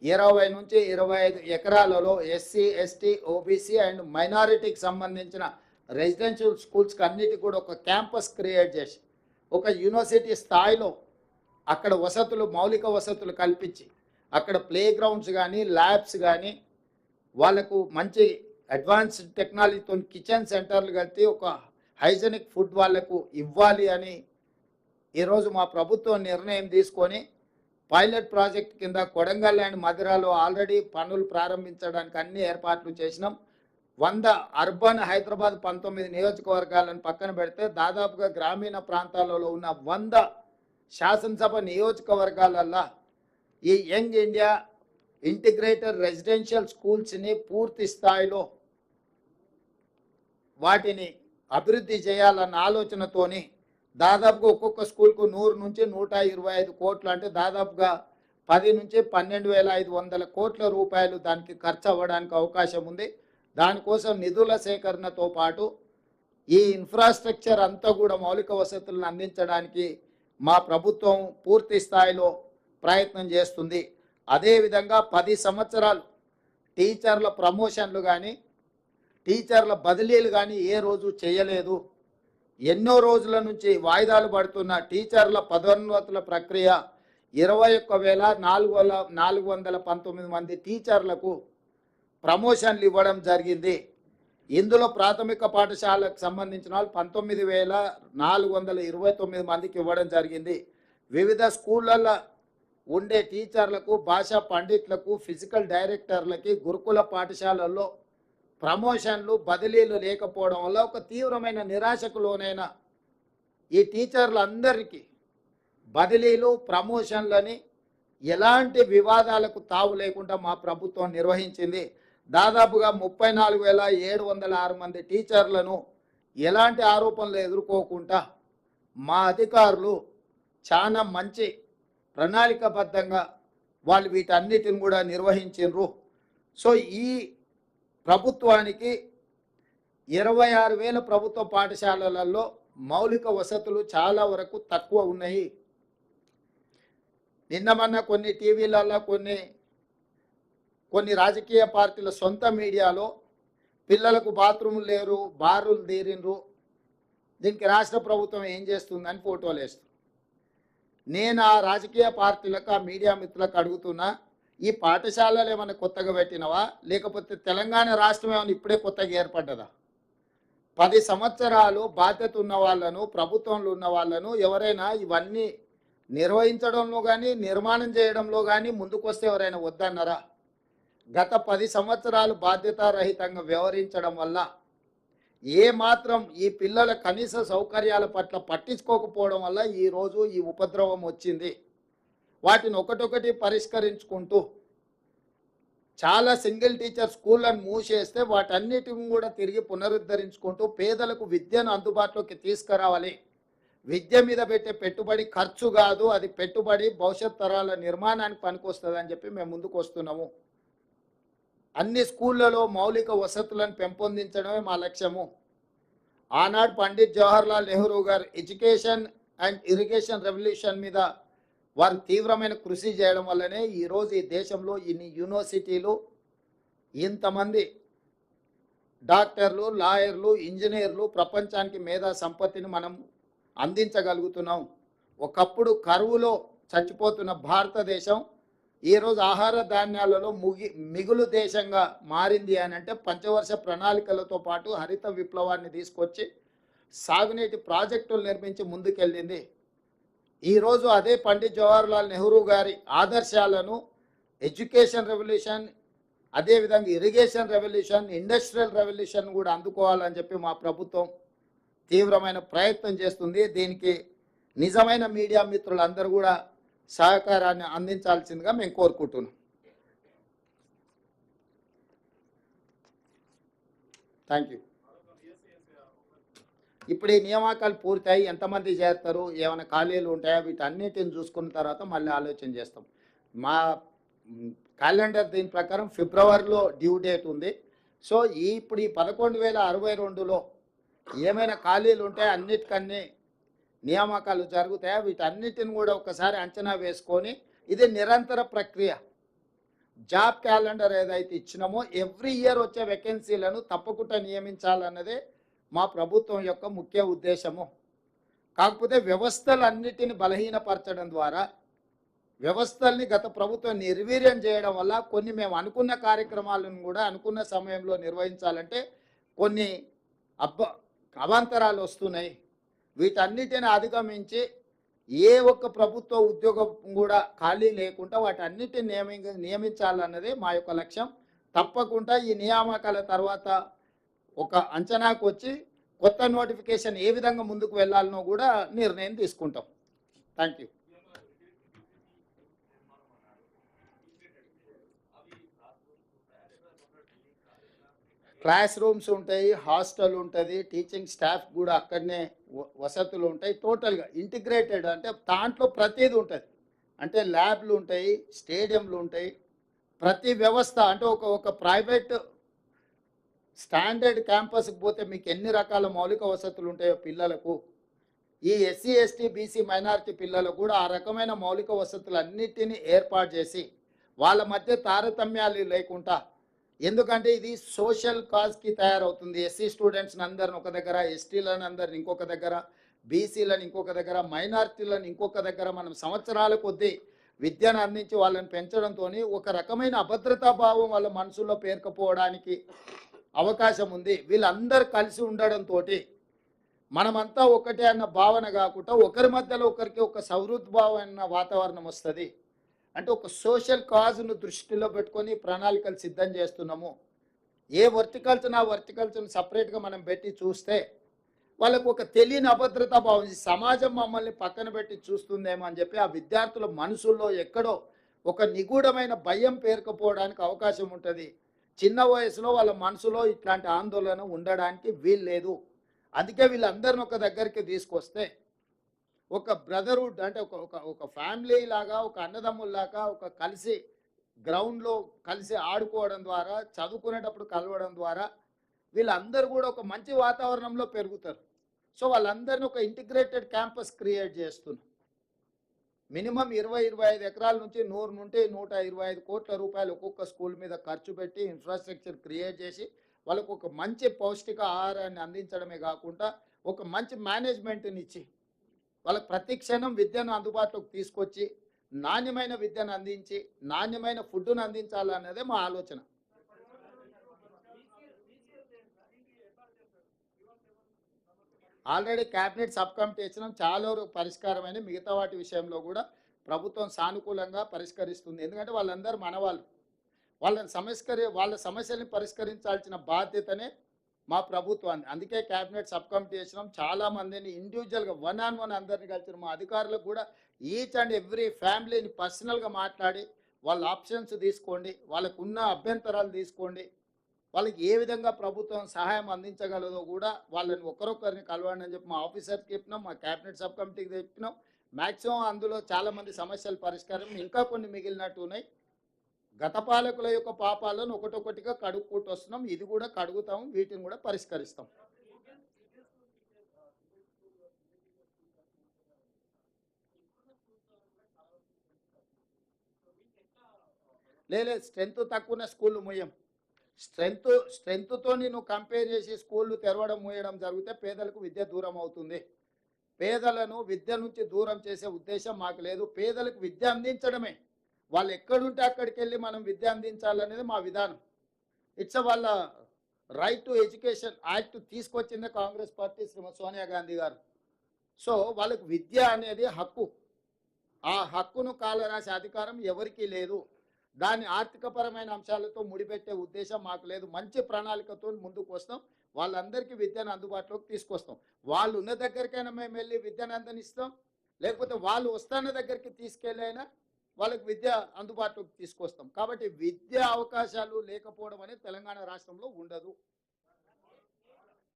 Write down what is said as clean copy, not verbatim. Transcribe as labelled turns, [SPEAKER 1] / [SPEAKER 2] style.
[SPEAKER 1] 20 నుంచి 25 ఎకరాలలో SC, ST, OBC and మైనారిటీకి సంబంధించిన రెసిడెన్షియల్ స్కూల్స్కి అన్నిటికీ కూడా ఒక క్యాంపస్ క్రియేట్ చేసి ఒక యూనివర్సిటీ స్థాయిలో అక్కడ వసతులు, మౌలిక వసతులు కల్పించి అక్కడ ప్లే గ్రౌండ్స్ కానీ, ల్యాబ్స్ కానీ, వాళ్ళకు మంచి అడ్వాన్స్డ్ టెక్నాలజీతో కిచెన్ సెంటర్లు కట్టి ఒక హైజెనిక్ ఫుడ్ వాళ్ళకు ఇవ్వాలి అని ఈరోజు మా ప్రభుత్వం నిర్ణయం తీసుకొని పైలట్ ప్రాజెక్ట్ కింద కొడంగల్ అండ్ మధిరాలో ఆల్రెడీ పనులు ప్రారంభించడానికి అన్ని ఏర్పాట్లు చేసినాం. 100 అర్బన్ హైదరాబాద్ 19 నియోజకవర్గాలను పక్కన పెడితే దాదాపుగా గ్రామీణ ప్రాంతాలలో ఉన్న 100 శాసనసభ నియోజకవర్గాలల్లో ఈ యంగ్ ఇండియా ఇంటిగ్రేటెడ్ రెసిడెన్షియల్ స్కూల్స్ని పూర్తి స్థాయిలో వాటిని అభివృద్ధి చేయాలన్న ఆలోచనతోని దాదాపుగా ఒక్కొక్క స్కూల్కు 100 నుంచి 125 కోట్లు, అంటే దాదాపుగా 10 నుంచి 12,500 కోట్ల రూపాయలు దానికి ఖర్చు అవ్వడానికి అవకాశం ఉంది. దానికోసం నిధుల సేకరణతో పాటు ఈ ఇన్ఫ్రాస్ట్రక్చర్ అంతా కూడా మౌలిక వసతులను అందించడానికి మా ప్రభుత్వం పూర్తి స్థాయిలో ప్రయత్నం చేస్తుంది. అదేవిధంగా 10 సంవత్సరాలు టీచర్ల ప్రమోషన్లు కానీ, టీచర్ల బదిలీలు కానీ ఏ రోజు చేయలేదు. ఎన్నో రోజుల నుంచి వాయిదాలు పడుతున్న టీచర్ల పదోన్నతుల ప్రక్రియ 21,419 మంది టీచర్లకు ప్రమోషన్లు ఇవ్వడం జరిగింది. ఇందులో ప్రాథమిక పాఠశాలకు సంబంధించిన వాళ్ళు 19,429 మందికి ఇవ్వడం జరిగింది. వివిధ స్కూళ్ళల్లో ఉండే టీచర్లకు, భాషా పండిట్లకు, ఫిజికల్ డైరెక్టర్లకి గురుకుల పాఠశాలల్లో ప్రమోషన్లు, బదిలీలు లేకపోవడం వల్ల ఒక తీవ్రమైన నిరాశకు లోనైన ఈ టీచర్లందరికీ బదిలీలు, ప్రమోషన్లని ఎలాంటి వివాదాలకు తావు లేకుండా మా ప్రభుత్వం నిర్వహించింది. దాదాపుగా 34,706 మంది టీచర్లను ఎలాంటి ఆరోపణలు ఎదుర్కోకుండా మా అధికారులు చాలా మంచి ప్రణాళికాబద్ధంగా వాళ్ళు వీటన్నిటిని కూడా నిర్వహించారు. సో ఈ ప్రభుత్వానికి 26,000 ప్రభుత్వ పాఠశాలలలో మౌలిక వసతులు చాలా వరకు తక్కువ ఉన్నాయి. నిన్న మొన్న కొన్ని టీవీలలో కొన్ని రాజకీయ పార్టీల సొంత మీడియాలో పిల్లలకు బాత్రూములు లేరు, బారులు తీరిండ్రు, దీనికి రాష్ట్ర ప్రభుత్వం ఏం చేస్తుందని ఫోటోలు వేస్తారు. నేను ఆ రాజకీయ పార్టీలకు, ఆ మీడియా మిత్రులకు అడుగుతున్నా, ఈ పాఠశాలలు ఏమైనా కొత్తగా పెట్టినవా, లేకపోతే తెలంగాణ రాష్ట్రం ఏమైనా ఇప్పుడే కొత్తగా ఏర్పడ్డదా? 10 సంవత్సరాలు బాధ్యత ఉన్న వాళ్ళను, ప్రభుత్వంలో ఉన్న వాళ్ళను ఎవరైనా ఇవన్నీ నిర్వహించడంలో కానీ, నిర్మాణం చేయడంలో కానీ ముందుకొస్తే ఎవరైనా వద్దన్నారా? గత 10 సంవత్సరాలు బాధ్యతారహితంగా వ్యవహరించడం వల్ల ఏమాత్రం ఈ పిల్లల కనీస సౌకర్యాల పట్ల పట్టించుకోకపోవడం వల్ల ఈరోజు ఈ ఉపద్రవం వచ్చింది. వాటిని ఒకటొకటి పరిష్కరించుకుంటూ చాలా సింగిల్ టీచర్ స్కూళ్ళను మూసేస్తే వాటన్నిటిని కూడా తిరిగి పునరుద్ధరించుకుంటూ పేదలకు విద్యను అందుబాటులోకి తీసుకురావాలి. విద్య మీద పెట్టే పెట్టుబడి ఖర్చు కాదు, అది పెట్టుబడి భవిష్యత్ తరాల నిర్మాణానికి పనికొస్తుందని చెప్పి మేము ముందుకు వస్తున్నాము. అన్ని స్కూళ్ళలో మౌలిక వసతులను పెంపొందించడమే మా లక్ష్యము. ఆనాడు పండిత్ జవహర్లాల్ నెహ్రూ గారు ఎడ్యుకేషన్ అండ్ ఇరిగేషన్ రెవల్యూషన్ మీద వారు తీవ్రమైన కృషి చేయడం వల్లనే ఈరోజు ఈ దేశంలో ఇన్ని యూనివర్సిటీలు, ఇంతమంది డాక్టర్లు, లాయర్లు, ఇంజనీర్లు, ప్రపంచానికి మేధా సంపత్తిని మనం అందించగలుగుతున్నాం. ఒకప్పుడు కరువులో చచ్చిపోతున్న భారతదేశం ఈరోజు ఆహార ధాన్యాలలో మిగులు దేశంగా మారింది అని అంటే పంచవర్ష ప్రణాళికలతో పాటు హరిత విప్లవాన్ని తీసుకొచ్చి సాగునీటి ప్రాజెక్టులు నిర్మించి ముందుకెళ్ళింది. ఈరోజు అదే పండిత్ జవహర్లాల్ నెహ్రూ గారి ఆదర్శాలను ఎడ్యుకేషన్ రెవల్యూషన్, అదేవిధంగా ఇరిగేషన్ రెవల్యూషన్, ఇండస్ట్రియల్ రెవల్యూషన్ కూడా అందుకోవాలని చెప్పి మా ప్రభుత్వం తీవ్రమైన ప్రయత్నం చేస్తుంది. దీనికి నిజమైన మీడియా మిత్రులందరూ కూడా సహకారాన్ని అందించాల్సిందిగా మేము కోరుకుంటున్నాం. Thank you. ఇప్పుడు ఈ నియామకాలు పూర్తయి ఎంతమంది చేస్తారు, ఏమైనా ఖాళీలు ఉంటాయా, వీటన్నిటిని చూసుకున్న తర్వాత మళ్ళీ ఆలోచన చేస్తాం. మా క్యాలెండర్ దీని ప్రకారం ఫిబ్రవరిలో డ్యూ డేట్ ఉంది. సో ఇప్పుడు ఈ 11,062లో ఏమైనా ఖాళీలు ఉంటాయా, అన్నిటికన్నీ నియామకాలు జరుగుతాయా, వీటన్నిటిని కూడా ఒకసారి అంచనా వేసుకొని, ఇది నిరంతర ప్రక్రియ. జాబ్ క్యాలెండర్ ఏదైతే ఇచ్చినామో ఎవ్రీ ఇయర్ వచ్చే వేకెన్సీలను తప్పకుండా నియమించాలన్నదే మా ప్రభుత్వం యొక్క ముఖ్య ఉద్దేశము. కాకపోతే వ్యవస్థలన్నిటిని బలహీనపరచడం ద్వారా, వ్యవస్థల్ని గత ప్రభుత్వం నిర్వీర్యం చేయడం వల్ల కొన్ని మేము అనుకున్న కార్యక్రమాలను కూడా అనుకున్న సమయంలో నిర్వహించాలంటే కొన్ని అవాంతరాలు వస్తున్నాయి. వీటన్నిటిని అధిగమించి ఏ ఒక్క ప్రభుత్వ ఉద్యోగం కూడా ఖాళీ లేకుండా వాటన్నిటిని నియమించాలన్నదే మా యొక్క లక్ష్యం. తప్పకుండా ఈ నియామకాల తర్వాత ఒక అంచనాకు వచ్చి కొత్త నోటిఫికేషన్ ఏ విధంగా ముందుకు వెళ్ళాలనో కూడా నిర్ణయం తీసుకుంటాం. Thank you. క్లాస్ రూమ్స్ ఉంటాయి, హాస్టల్ ఉంటుంది, టీచింగ్ స్టాఫ్ కూడా అక్కడనే వసతులు ఉంటాయి. టోటల్గా ఇంటిగ్రేటెడ్ అంటే దాంట్లో ప్రతిదీ ఉంటుంది. అంటే ల్యాబ్లు ఉంటాయి, స్టేడియంలు ఉంటాయి, ప్రతి వ్యవస్థ అంటే ఒక ప్రైవేట్ స్టాండర్డ్ క్యాంపస్కి పోతే మీకు ఎన్ని రకాల మౌలిక వసతులు ఉంటాయో పిల్లలకు, ఈ ఎస్సీ ఎస్టీ బీసీ మైనారిటీ పిల్లలకు కూడా ఆ రకమైన మౌలిక వసతులు అన్నిటినీ ఏర్పాటు చేసి వాళ్ళ మధ్య తారతమ్యాలు లేకుండా, ఎందుకంటే ఇది సోషల్ కాజ్కి తయారవుతుంది. ఎస్సీ స్టూడెంట్స్ని అందరిని ఒక దగ్గర, ఎస్టీలను అందరిని ఇంకొక దగ్గర, బీసీలను ఇంకొక దగ్గర, మైనారిటీలను ఇంకొక దగ్గర మనం సంవత్సరాల కొద్దీ విద్యను అందించి వాళ్ళని పెంచడంతో ఒక రకమైన అభద్రతా భావం వాళ్ళ మనసులో పేరుకపోవడానికి అవకాశం ఉంది. వీళ్ళందరూ కలిసి ఉండడంతో మనమంతా ఒకటే అన్న భావన కాకుండా ఒకరి మధ్యలో ఒకరికి ఒక సౌహృద్భావమైన వాతావరణం వస్తుంది. అంటే ఒక సోషల్ కాజ్ను దృష్టిలో పెట్టుకొని ప్రణాళికలు సిద్ధం చేస్తున్నాము. ఏ వర్టికల్చర్ ఆ వర్టికల్చర్ని సపరేట్గా మనం పెట్టి చూస్తే వాళ్ళకు ఒక తెలియని అభద్రతా భావం, సమాజం మమ్మల్ని పక్కన పెట్టి చూస్తుందేమో అని చెప్పి ఆ విద్యార్థుల మనసుల్లో ఎక్కడో ఒక నిగూఢమైన భయం పేరుకుపోవడానికి అవకాశం ఉంటుంది. చిన్న వయసులో వాళ్ళ మనసులో ఇట్లాంటి ఆందోళన ఉండడానికి వీల్లేదు. అందుకే వీళ్ళందరిని ఒక దగ్గరికి తీసుకొస్తే ఒక బ్రదర్హుడ్ అంటే ఒక ఫ్యామిలీ లాగా, ఒక అన్నదమ్ముల్లాగా ఒక కలిసి గ్రౌండ్లో కలిసి ఆడుకోవడం ద్వారా, చదువుకునేటప్పుడు కలవడం ద్వారా వీళ్ళందరూ కూడా ఒక మంచి వాతావరణంలో పెరుగుతారు. సో వాళ్ళందరినీ ఒక ఇంటిగ్రేటెడ్ క్యాంపస్ క్రియేట్ చేస్తున్నాం. మినిమం 20-25 ఎకరాల నుంచి 100 నుండి 125 కోట్ల రూపాయలు ఒక్కొక్క స్కూల్ మీద ఖర్చు పెట్టి ఇన్ఫ్రాస్ట్రక్చర్ క్రియేట్ చేసి వాళ్ళకు ఒక మంచి పౌష్టిక ఆహారాన్ని అందించడమే కాకుండా ఒక మంచి మేనేజ్మెంట్ని ఇచ్చి వాళ్ళకి ప్రతి క్షణం విద్యను అందుబాటులోకి తీసుకొచ్చి నాణ్యమైన విద్యను అందించి నాణ్యమైన ఫుడ్ను అందించాలన్నదే మా ఆలోచన. ఆల్రెడీ క్యాబినెట్ సబ్ కమిటీ ఇచ్చినాం, చాలా వరకు పరిష్కారమైన. మిగతా వాటి విషయంలో కూడా ప్రభుత్వం సానుకూలంగా పరిష్కరిస్తుంది. ఎందుకంటే వాళ్ళందరూ మనవాళ్ళు, వాళ్ళ సమస్యల్ని పరిష్కరించాల్సిన బాధ్యతనే మా ప్రభుత్వాన్ని. అందుకే క్యాబినెట్ సబ్ కమిటీ చేసినాం. చాలామందిని ఇండివిజువల్గా 1-on-1 అందరిని కలిసిన మా అధికారులకు కూడా ఈచ్ అండ్ ఎవ్రీ ఫ్యామిలీని పర్సనల్గా మాట్లాడి వాళ్ళ ఆప్షన్స్ తీసుకోండి, వాళ్ళకు ఉన్న అభ్యంతరాలు తీసుకోండి, వాళ్ళకి ఏ విధంగా ప్రభుత్వం సహాయం అందించగలదో కూడా వాళ్ళని ఒకరొకరిని కలవండి అని చెప్పి మా ఆఫీసర్కి చెప్పినాం, మా క్యాబినెట్ సబ్ కమిటీకి చెప్పినాం. మ్యాక్సిమం అందులో చాలామంది సమస్యల పరిష్కారం, ఇంకా కొన్ని మిగిలినట్టు ఉన్నాయి. గత పాలకుల యొక్క పాపాలను ఒకటొకటిగా కడుక్కుంటూ వస్తున్నాం. ఇది కూడా కడుగుతాం, వీటిని కూడా పరిష్కరిస్తాం. లేదు, స్ట్రెంత్ తక్కువ స్కూళ్ళు మూయం. స్ట్రెంత్తో నువ్వు కంపేర్ చేసి స్కూళ్ళు తెరవడం మూయడం జరిగితే పేదలకు విద్య దూరం అవుతుంది. పేదలను విద్య నుంచి దూరం చేసే ఉద్దేశం మాకు లేదు. పేదలకు విద్య అందించడమే, వాళ్ళు ఎక్కడుంటే అక్కడికి వెళ్ళి మనం విద్య అందించాలనేది మా విధానం. ఇట్స్ వాళ్ళ రైట్ టు ఎడ్యుకేషన్ యాక్ట్ తీసుకొచ్చిందే కాంగ్రెస్ పార్టీ, శ్రీమతి సోనియా గాంధీ గారు. సో వాళ్ళకు విద్య అనేది హక్కు. ఆ హక్కును కాలరాసే అధికారం ఎవరికీ లేదు. దాన్ని ఆర్థికపరమైన అంశాలతో ముడిపెట్టే ఉద్దేశం మాకు లేదు. మంచి ప్రణాళికతో ముందుకు వస్తాం, వాళ్ళందరికీ విద్యను అందుబాటులోకి తీసుకొస్తాం. వాళ్ళు ఉన్న దగ్గరికైనా మేము వెళ్ళి విద్యను అందనిస్తాం, లేకపోతే వాళ్ళు వస్తున్న దగ్గరికి తీసుకెళ్ళి అయినా వాళ్ళకి విద్య అందుబాటులోకి తీసుకొస్తాం. కాబట్టి విద్యా అవకాశాలు లేకపోవడం అనేది తెలంగాణ రాష్ట్రంలో ఉండదు.